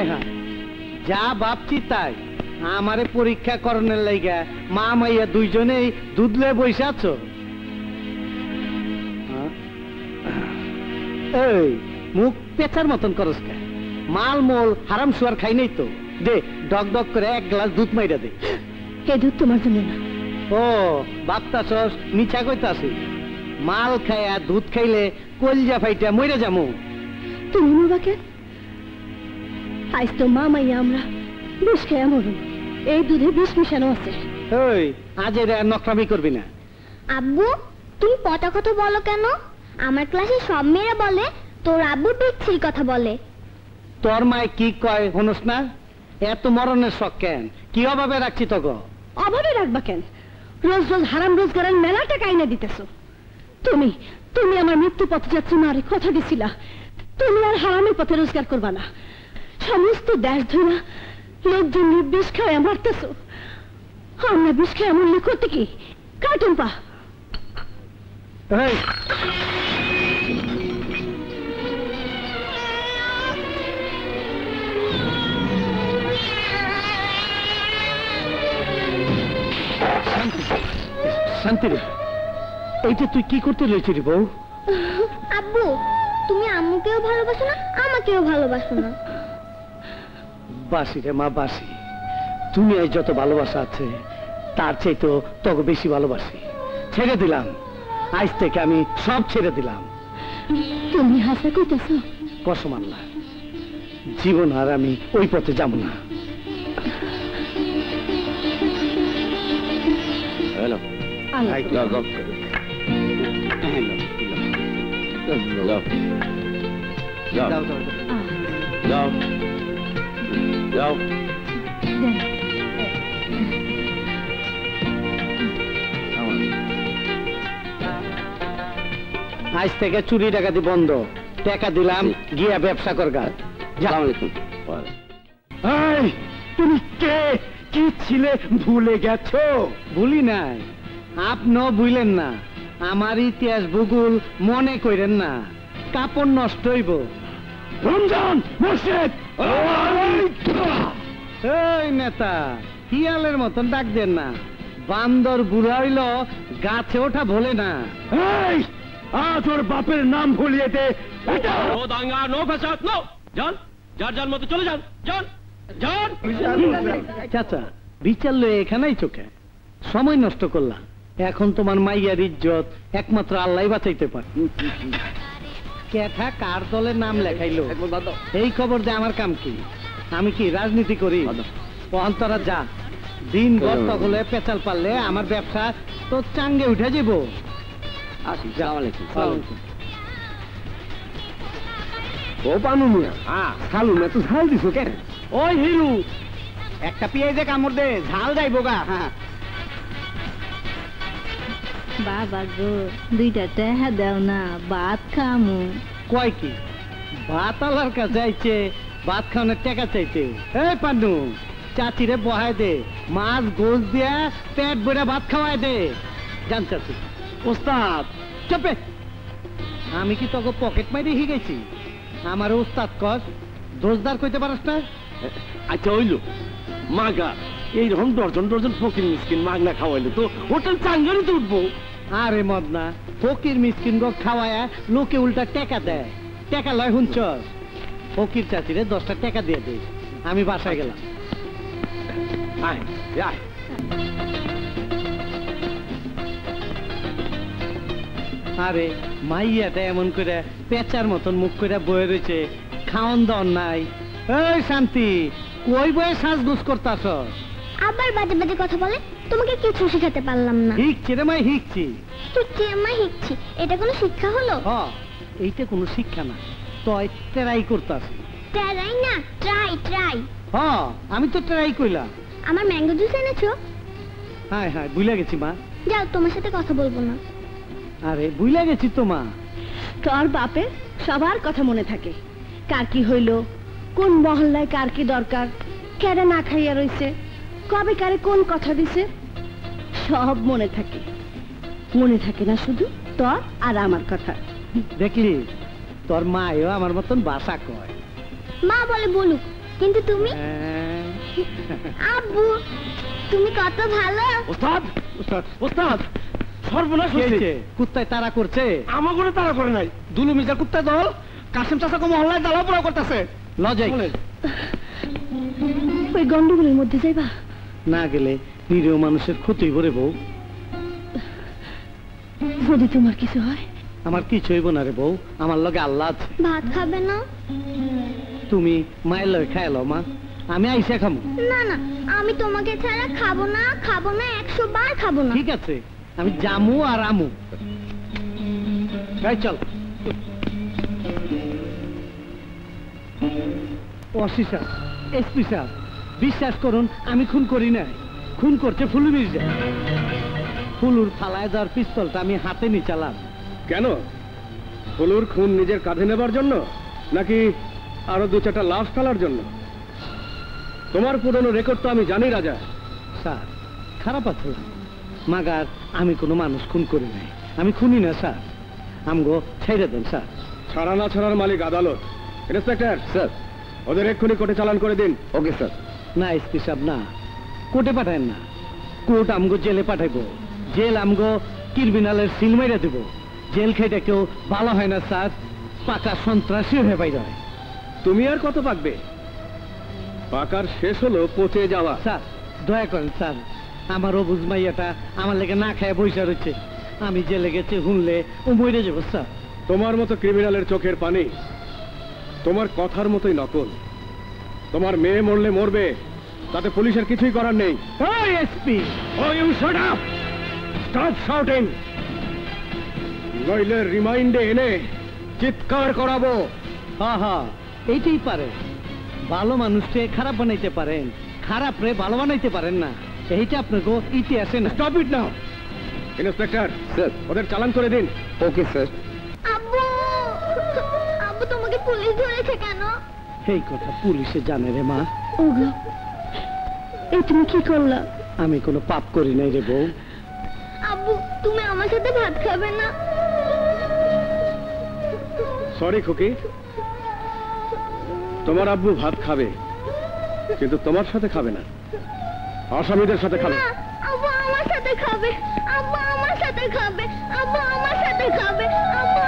হায় হায়, যা ভাবছি তাই। আমারে পরীক্ষা করণের লাইগা মা মাইয়া দুইজনেই দুধলে বসে আছো। এই মুখ পেঁচার মতন করস কে? মাল মোল হারাম শুয়ার খাই নাই তো। দে ডক ডক করে এক গ্লাস দুধ মাইরা দে। এই দুধ তোমার জন্য না। ও বাপতাছস, মিছা কইতাছি। মাল খায়া দুধ খাইলে কলজা ফাইটা মইরা যামু। তুমি মরবা কেন? আজ তো মা মাইয়া আমরা বিষ খেয়ে মরুন। এই দুধে বিষ মিশানো আছে। ওই আজ এর নকরামি করবি না। আব্বু তুমি পটা কথা বলো কেন? আমার ক্লাসে সব মেয়েরা বলে তোর আব্বু পিচ্ছির কথা বলে। তোর মায় কি কয় হনস না? এত মরণের শখ কেন? কি অভাবে রাখছি তো গো? অভাবে রাখবা কেন? রোজ রোজ হারাম রোজগারের মেলা টাকা আইনা দিতেছো। তুমি তুমি আমার মৃত্যু পথযাত্রী মারে কথা দিছিলা তুমি আর হারামের পথে রোজগার করবা না। সমস্ত দেশ ধরা লোকজন বিষ খায় মারতেছো। আমরা বিষ খায় মূল্য করতে কি কার্টুন পা। শান্তি রে, এইটা তুই কি করতে লইছি রে বউ? আব্বু তুমি আম্মুকেও ভালোবাসো না আমাকেও ভালোবাসো না। বাসি রে মা বাসি, দুনিয়ায় যত ভালোবাসা আছে তার চাইতে তোকে বেশি ভালোবাসি। ছেড়ে দিলাম, আজ থেকে আমি সব ছেড়ে দিলাম। তুমি হাসা কইতেছো? কসম আল্লাহ, জীবন আর আমি ওই পথে যাব না। হ্যালো যাও। আজ থেকে চুরি ডাকাতি বন্ধ। টাকা দিলাম, গিয়া ব্যবসা করগা। তুমি কে কি ছিলে ভুলে গেছো? ভুলি নাই, আপনিও ভুলেন না। আমার ইতিহাস ভূগোল মনে করেন না, কাপড় নষ্ট হইব। রমজান মুর্শিদ, এই নেতা হিয়ালের মতন ডাক দেন না। বান্দর বুড়া হইল গাছে ওঠা ভোলে না। আজ ওর বাপের নাম ভুলিয়ে দে। নো দাঙ্গা, নো ফাসাদ, নো। যান, যার যার মতো চলে যান, যান যান। চাচা বিচার লয়ে এখানেই চোখে সময় নষ্ট করলাম। এখন তোমার মাইয়ার ইজ্জত একমাত্র আল্লাহ বাঁচাইতে পারে। কেঠা কার দলের নাম লেখাইলো এই খবর দে আমার কাম কি? আমি কি রাজনীতি করি? অন্তরা যা, দিন ভর তকলে পেঁচাল পারলে আমার ব্যবসা তো চাঙ্গে উঠে যাব। ও পানু মিয়া, খালু না তো ঝাল দিছো কেন? ওই হিরু, একটা পেঁয়াজে কামড় দে, ঝাল যাইবো গা। বাবা গো, দুইটা টাকা দাও না, ভাত খামু। কয় কি ভাত আলার কাছে আইছে, ভাত খাওয়ানোর টাকা চাইতে? এই পান্নু, চাচিরে বহায় দে, মাছ গোস দিয়া পেট ভরে ভাত খাওয়ায় দে। জান চাচি। ওস্তাদ চপে, আমি কি তোকে পকেট মারি গেছি? আমার ওস্তাদ কস, দোষদার কইতে পারস না? আচ্ছা হইল মাগা, এইরকম ডর্জন ডর্জন ফকির মিসকিন মাগনা খাওয়াইলে তো হোটেল চাঙ্গারি তো উঠবো। আরে মদনা, ফকির মিসকিন গো খাওয়ায়া লোকে উল্টা টাকা দেয়। টাকা লয় হুঞ্চ, ফকির চাচিরে 10টা টাকা দিয়ে দে। আমি বাসায় গেলাম। আয় আয়। আরে মাইয়াটা এমন করে পেঁচার মতন মুখ করে বয়ে রয়েছে, খাওন দাওন নাই। এই শান্তি, কই বয়ে সাজগুজ করতাছ? আবার বাজে বাজে কথা বলে, তোমাকে কিছু শেখাতে পারলাম না। হিকছি রে মাই, হিকছি। তুই মা হিকছি, এটা কোনো শিক্ষা হলো? এইটা কোনো শিক্ষা না, তয় ট্রাই করতাছি। ট্রাই না, ট্রাই ট্রাই। আমি তো ট্রাই কইলাম। আমার ম্যাঙ্গো জুস এনেছো? হায় হায়, ভুলে গেছি মা। যাও, তোমার সাথে কথা বলবো না। আরে ভুলে গেছি তো মা। তোর বাপের সবার কথা মনে থাকে, কার কি হইল, কোন মহল্লায় কার কি দরকার, কেডা না খাইয়া রইছে, কবে কারে কোন কথা দিছে, সব মনে থাকে। মনে থাকে না শুধু তোর আর আমার কথা। দেখলি, তোর মাও আমার মতন ভাষা কয়। মা বলে বলুক, কিন্তু তুমি হ্যাঁ। আব্বু তুমি কত ভালো। ওস্তাদ ওস্তাদ সর্বনাশ কি হয়েছে হয়েছে? কুত্তায় তারা করছে? আমার করে তারা করে নাই দুলু মির্জা কুত্তা দল কাসিম চাচাকে মহল্লায় জ্বালা পোড়া করতেছে। লজাই বলেন। ওই গন্ডগোলের মধ্যে যাইবা? না গেলে নিরীহ মানুষের ক্ষতি করে বউ। যদি তোমার কিছু হয়? আমার কিছু হইব না রে বউ, আমার লগে আল্লাহ আছে। ভাত খাবে না? তুমি মায়ের লগে খাইলো মা, আমি আইসা খামো। না না, আমি তোমাকে ছাড়া খাবো না, 100 বার খাবো না। ঠিক আছে, আমি জামু আর আমু। এই চল। ওসি সাহেব, এসপি সাহেব, বিশ্বাস করুন আমি খুন করি নাই, খুন করছে ফুলু মির্জা। ফুলুর ফালায় দেওয়ার পিস্তলটা আমি হাতে নিয়ে চালাম। কেন? ফুলুর খুন নিজের কাঁধে নেবার জন্য, নাকি আরো 2-4টা লাশ ফেলার জন্য? তোমার পুরনো রেকর্ড তো আমি জানি রাজা। স্যার খারাপ আছে মাগার, আমি কোনো মানুষ খুন করি নাই, আমি খুনি না স্যার। আমগো ছেড়ে দেন স্যার। ছাড়া না ছাড়ার মালিক আদালত। ইন্সপেক্টর স্যার, ওদের এক্ষুনি কোর্টে চালান করে দিন। Okay sir. না এসপি সাহেব না, কোর্টে পাঠায় না, কোর্ট আমগো জেলে পাঠাইবো। জেল আমগো ক্রিমিনালের সিল মেরে দেব। জেল খেটে কেউ ভালো হয় না স্যার, পাকা সন্ত্রাসী হয়ে বাইরে হয়। তুমি আর কত পাকবে? পাকার শেষ হলো পচে যাওয়া। স্যার দয়া করেন স্যার, আমার অবুজ মাইয়াটা আমার লেগে না খায় বৈশা রয়েছে, আমি জেলে গেছে শুনলে ও মরে যাবো স্যার। তোমার মতো ক্রিমিনালের চোখের পানি তোমার কথার মতোই নকল। তোমার মেয়ে মরলে মরবে, তাতে পুলিশের কিছুই করার নেই। SP Oh, you shut up! Stop shouting! নইলে রিমাইন্ডে এনে চিৎকার করাবো। হ্যাঁ হ্যাঁ, এইটাই পারে। ভালো মানুষকে খারাপ বানাইতে পারেন, খারাপ রে ভালো বানাইতে পারেন না, এইটা আপনাকে ইতিহাসে না। Stop it now. Inspector sir, ওদের চালান করে দিন। Okay sir. আব্বু আব্বু তোমাকে পুলিশ ধরেছে কেন? এই কথা পুলিশে জানে রে মা। ওগো, এই তুমি কি করলা? আমি কোনো পাপ করি নাই রে বউ। আব্বু তুমি আমার সাথে ভাত খাবে না? সরি খুকি, তোমার আব্বু ভাত খাবে, কিন্তু তোমার সাথে খাবে না, আসামিদের সাথে খাবে। না, আব্বু আমার সাথে খাবে, আব্বু আমার সাথে খাবে, আব্বু আমার সাথে খাবে, আব্বু